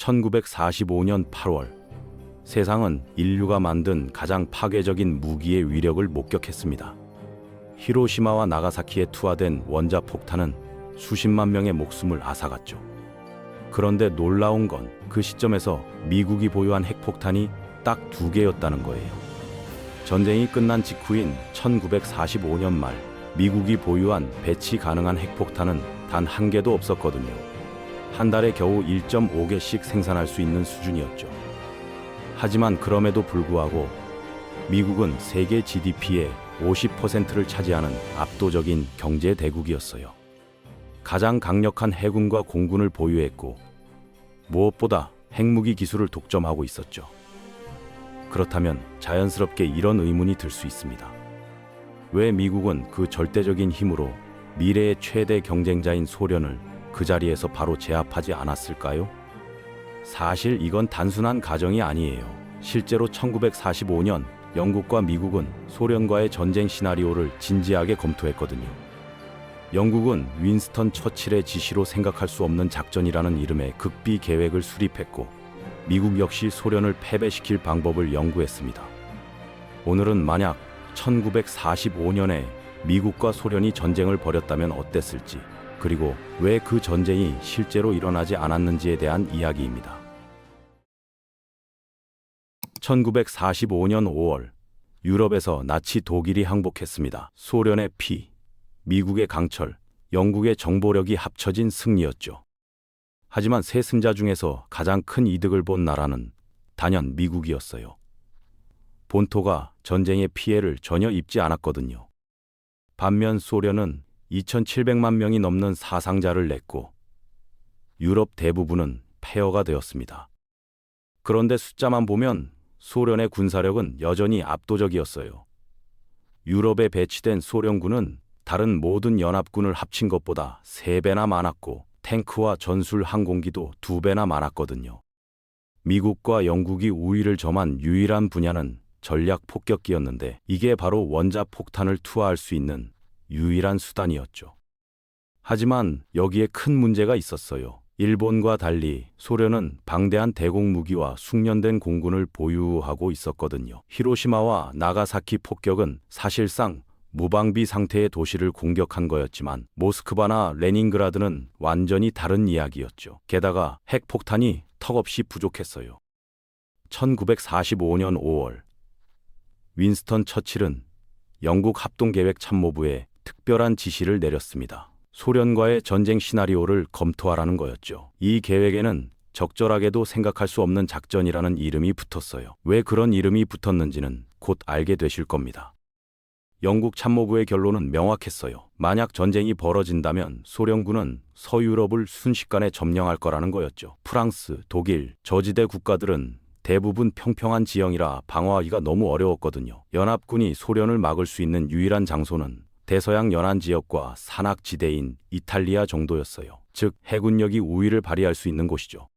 1945년 8월, 세상은 인류가 만든 가장 파괴적인 무기의 위력을 목격했습니다. 히로시마와 나가사키에 투하된 원자폭탄은 수십만 명의 목숨을 앗아갔죠. 그런데 놀라운 건 그 시점에서 미국이 보유한 핵폭탄이 딱 2개였다는 거예요. 전쟁이 끝난 직후인 1945년 말, 미국이 보유한 배치 가능한 핵폭탄은 단 1개도 없었거든요. 한 달에 겨우 1.5개씩 생산할 수 있는 수준이었죠. 하지만 그럼에도 불구하고 미국은 세계 GDP의 50%를 차지하는 압도적인 경제 대국이었어요. 가장 강력한 해군과 공군을 보유했고 무엇보다 핵무기 기술을 독점하고 있었죠. 그렇다면 자연스럽게 이런 의문이 들 수 있습니다. 왜 미국은 그 절대적인 힘으로 미래의 최대 경쟁자인 소련을 그 자리에서 바로 제압하지 않았을까요? 사실 이건 단순한 가정이 아니에요. 실제로 1945년 영국과 미국은 소련과의 전쟁 시나리오를 진지하게 검토했거든요. 영국은 윈스턴 처칠의 지시로 생각할 수 없는 작전이라는 이름의 극비 계획을 수립했고, 미국 역시 소련을 패배시킬 방법을 연구했습니다. 오늘은 만약 1945년에 미국과 소련이 전쟁을 벌였다면 어땠을지, 그리고 왜 그 전쟁이 실제로 일어나지 않았는지에 대한 이야기입니다. 1945년 5월, 유럽에서 나치 독일이 항복했습니다. 소련의 피, 미국의 강철, 영국의 정보력이 합쳐진 승리였죠. 하지만 세 승자 중에서 가장 큰 이득을 본 나라는 단연 미국이었어요. 본토가 전쟁의 피해를 전혀 입지 않았거든요. 반면 소련은 2,700만 명이 넘는 사상자를 냈고 유럽 대부분은 폐허가 되었습니다. 그런데 숫자만 보면 소련의 군사력은 여전히 압도적이었어요. 유럽에 배치된 소련군은 다른 모든 연합군을 합친 것보다 3배나 많았고 탱크와 전술 항공기도 2배나 많았거든요. 미국과 영국이 우위를 점한 유일한 분야는 전략 폭격기였는데 이게 바로 원자폭탄을 투하할 수 있는 유일한 수단이었죠. 하지만 여기에 큰 문제가 있었어요. 일본과 달리 소련은 방대한 대공 무기와 숙련된 공군을 보유하고 있었거든요. 히로시마와 나가사키 폭격은 사실상 무방비 상태의 도시를 공격한 거였지만 모스크바나 레닌그라드는 완전히 다른 이야기였죠. 게다가 핵폭탄이 턱없이 부족했어요. 1945년 5월, 윈스턴 처칠은 영국 합동계획 참모부에 특별한 지시를 내렸습니다. 소련과의 전쟁 시나리오를 검토하라는 거였죠. 이 계획에는 적절하게도 생각할 수 없는 작전이라는 이름이 붙었어요. 왜 그런 이름이 붙었는지는 곧 알게 되실 겁니다. 영국 참모부의 결론은 명확했어요. 만약 전쟁이 벌어진다면 소련군은 서유럽을 순식간에 점령할 거라는 거였죠. 프랑스, 독일, 저지대 국가들은 대부분 평평한 지형이라 방어하기가 너무 어려웠거든요. 연합군이 소련을 막을 수 있는 유일한 장소는 대서양 연안 지역과 산악지대인 이탈리아 정도였어요. 즉, 해군력이 우위를 발휘할 수 있는 곳이죠.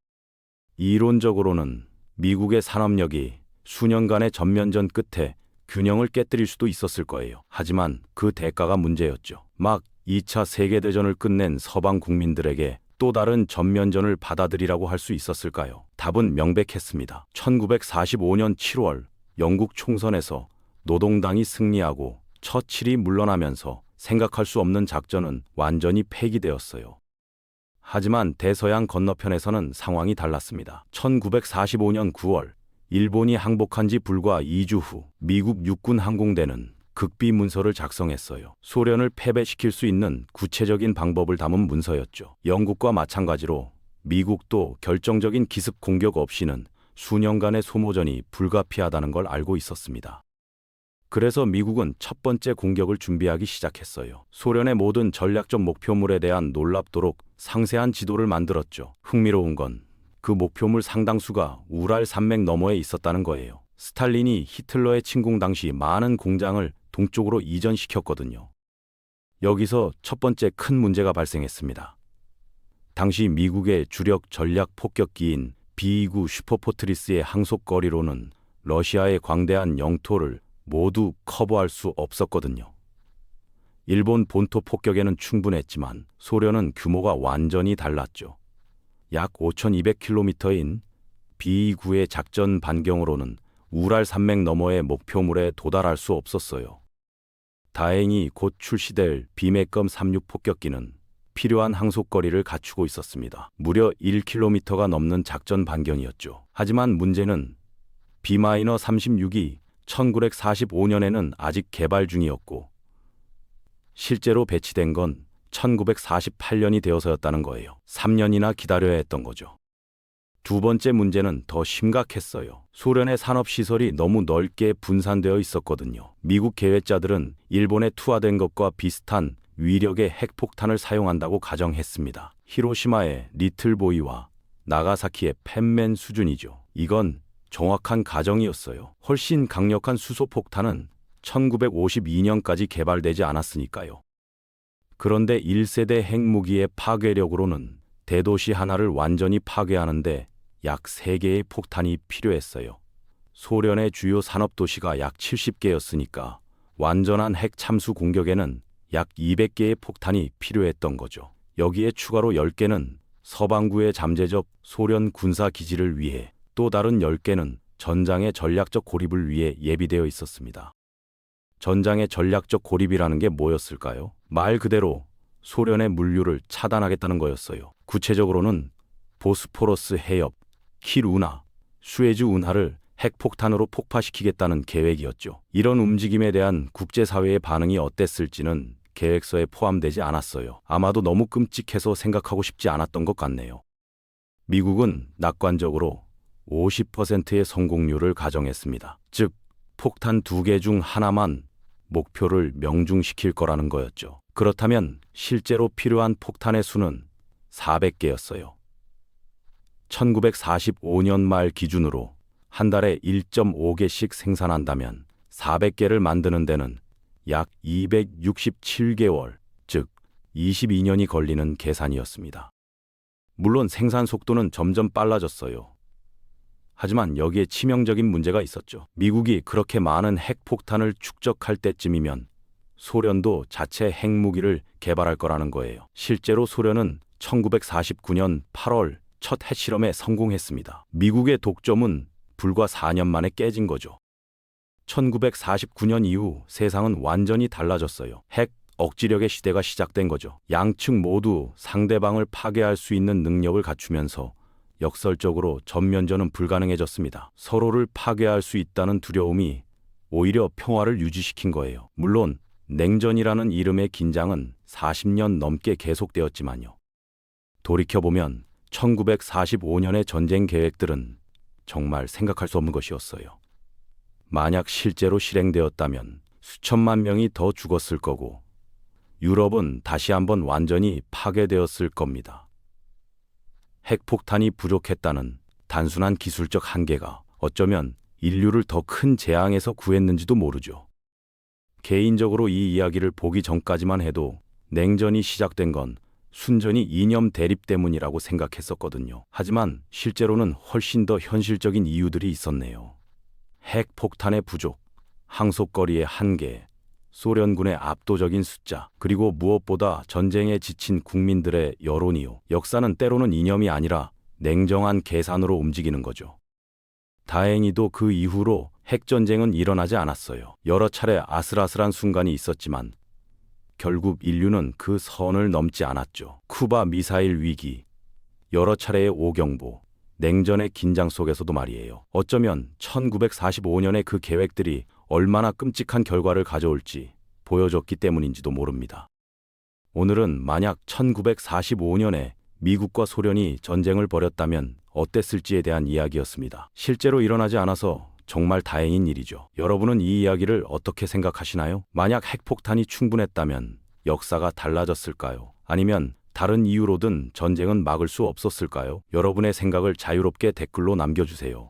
이론적으로는 미국의 산업력이 수년간의 전면전 끝에 균형을 깨뜨릴 수도 있었을 거예요. 하지만 그 대가가 문제였죠. 막 2차 세계대전을 끝낸 서방 국민들에게 또 다른 전면전을 받아들이라고 할 수 있었을까요? 답은 명백했습니다. 1945년 7월 영국 총선에서 노동당이 승리하고 처칠이 물러나면서 생각할 수 없는 작전은 완전히 폐기되었어요. 하지만 대서양 건너편에서는 상황이 달랐습니다. 1945년 9월 일본이 항복한 지 불과 2주 후 미국 육군 항공대는 극비 문서를 작성했어요. 소련을 패배시킬 수 있는 구체적인 방법을 담은 문서였죠. 영국과 마찬가지로 미국도 결정적인 기습 공격 없이는 수년간의 소모전이 불가피하다는 걸 알고 있었습니다. 그래서 미국은 첫 번째 공격을 준비하기 시작했어요. 소련의 모든 전략적 목표물에 대한 놀랍도록 상세한 지도를 만들었죠. 흥미로운 건 그 목표물 상당수가 우랄 산맥 너머에 있었다는 거예요. 스탈린이 히틀러의 침공 당시 많은 공장을 동쪽으로 이전시켰거든요. 여기서 첫 번째 큰 문제가 발생했습니다. 당시 미국의 주력 전략 폭격기인 B-29 슈퍼포트리스의 항속거리로는 러시아의 광대한 영토를 모두 커버할 수 없었거든요. 일본 본토 폭격에는 충분했지만 소련은 규모가 완전히 달랐죠. 약 5,200km인 B-2의 작전 반경으로는 우랄 산맥 너머의 목표물에 도달할 수 없었어요. 다행히 곧 출시될 비매검 36 폭격기는 필요한 항속거리를 갖추고 있었습니다. 무려 1km가 넘는 작전 반경이었죠. 하지만 문제는 B-36이 1945년에는 아직 개발 중이었고 실제로 배치된 건 1948년이 되어서였다는 거예요. 3년이나 기다려야 했던 거죠. 두 번째 문제는 더 심각했어요. 소련의 산업시설이 너무 넓게 분산되어 있었거든요. 미국 계획자들은 일본에 투하된 것과 비슷한 위력의 핵폭탄을 사용한다고 가정했습니다. 히로시마의 리틀보이와 나가사키의 펜맨 수준이죠. 이건 정확한 가정이었어요. 훨씬 강력한 수소폭탄은 1952년까지 개발되지 않았으니까요. 그런데 1세대 핵무기의 파괴력으로는 대도시 하나를 완전히 파괴하는데 약 3개의 폭탄이 필요했어요. 소련의 주요 산업도시가 약 70개였으니까 완전한 핵 참수 공격에는 약 200개의 폭탄이 필요했던 거죠. 여기에 추가로 10개는 서방구의 잠재적 소련 군사 기지를 위해, 또 다른 10개는 전장의 전략적 고립을 위해 예비되어 있었습니다. 전장의 전략적 고립이라는 게 뭐였을까요? 말 그대로 소련의 물류를 차단하겠다는 거였어요. 구체적으로는 보스포러스 해협, 킬 운하, 수에즈 운하를 핵폭탄으로 폭파시키겠다는 계획이었죠. 이런 움직임에 대한 국제사회의 반응이 어땠을지는 계획서에 포함되지 않았어요. 아마도 너무 끔찍해서 생각하고 싶지 않았던 것 같네요. 미국은 낙관적으로 50%의 성공률을 가정했습니다. 즉, 폭탄 2개 중 하나만 목표를 명중시킬 거라는 거였죠. 그렇다면 실제로 필요한 폭탄의 수는 400개였어요. 1945년 말 기준으로 한 달에 1.5개씩 생산한다면 400개를 만드는 데는 약 267개월, 즉 22년이 걸리는 계산이었습니다. 물론 생산 속도는 점점 빨라졌어요. 하지만 여기에 치명적인 문제가 있었죠. 미국이 그렇게 많은 핵폭탄을 축적할 때쯤이면 소련도 자체 핵무기를 개발할 거라는 거예요. 실제로 소련은 1949년 8월 첫 핵실험에 성공했습니다. 미국의 독점은 불과 4년 만에 깨진 거죠. 1949년 이후 세상은 완전히 달라졌어요. 핵 억지력의 시대가 시작된 거죠. 양측 모두 상대방을 파괴할 수 있는 능력을 갖추면서 역설적으로 전면전은 불가능해졌습니다. 서로를 파괴할 수 있다는 두려움이 오히려 평화를 유지시킨 거예요. 물론 냉전이라는 이름의 긴장은 40년 넘게 계속되었지만요. 돌이켜보면 1945년의 전쟁 계획들은 정말 생각할 수 없는 것이었어요. 만약 실제로 실행되었다면 수천만 명이 더 죽었을 거고 유럽은 다시 한번 완전히 파괴되었을 겁니다. 핵폭탄이 부족했다는 단순한 기술적 한계가 어쩌면 인류를 더 큰 재앙에서 구했는지도 모르죠. 개인적으로 이 이야기를 보기 전까지만 해도 냉전이 시작된 건 순전히 이념 대립 때문이라고 생각했었거든요. 하지만 실제로는 훨씬 더 현실적인 이유들이 있었네요. 핵폭탄의 부족, 항속거리의 한계, 소련군의 압도적인 숫자, 그리고 무엇보다 전쟁에 지친 국민들의 여론이요. 역사는 때로는 이념이 아니라 냉정한 계산으로 움직이는 거죠. 다행히도 그 이후로 핵전쟁은 일어나지 않았어요. 여러 차례 아슬아슬한 순간이 있었지만 결국 인류는 그 선을 넘지 않았죠. 쿠바 미사일 위기, 여러 차례의 오경보, 냉전의 긴장 속에서도 말이에요. 어쩌면 1945년의 그 계획들이 얼마나 끔찍한 결과를 가져올지 보여줬기 때문인지도 모릅니다. 오늘은 만약 1945년에 미국과 소련이 전쟁을 벌였다면 어땠을지에 대한 이야기였습니다. 실제로 일어나지 않아서 정말 다행인 일이죠. 여러분은 이 이야기를 어떻게 생각하시나요? 만약 핵폭탄이 충분했다면 역사가 달라졌을까요? 아니면 다른 이유로든 전쟁은 막을 수 없었을까요? 여러분의 생각을 자유롭게 댓글로 남겨주세요.